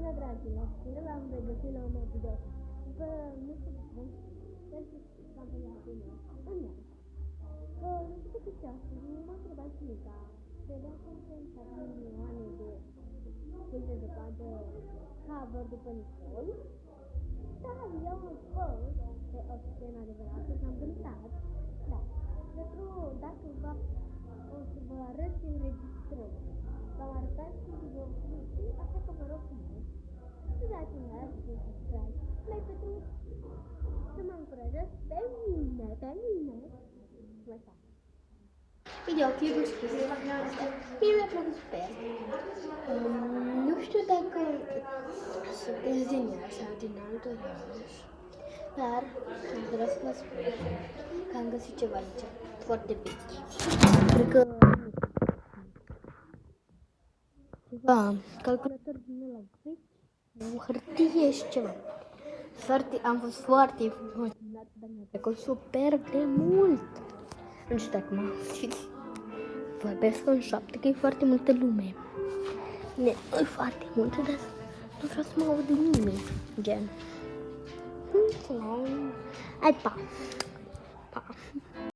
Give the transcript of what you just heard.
Bună, dragilor! Bine v-am regăsit la un nou video. După nu știu de cum, sper să v-am păiat bine în el. Nu știu de ce astăzi, m-a întrebat Mica. Vedea că am pensat milioane de pui de zăpadă cover după Nicol. Dar eu am fost pe o scenă adevărată și am cântat. Da. Pentru dacă o să vă arăt înregistrări. V-am arătat și videoclipul, așa că vă rog frumos să dați un like și un subscribe. Mai pentru să mă încurajați pe mine. Mai fac. Videoclipul scris. Mie mi-a plăcut super. Nu știu dacă sunteți din ea sau din alt oraș, dar vreau să vă spun că am găsit ceva aici, foarte vechi. Cred că ceva, calculator din ăla vechi, o hârtie și ceva. Am fost foarte emoționat, dar mi-a plăcut super de mult. Nu știu dacă mă auziți. Vorbesc în șoaptă că e foarte multă lume. Nu e foarte multă, dar nu vreau să mă aud nimeni. Gen. Hai, pa! Pa!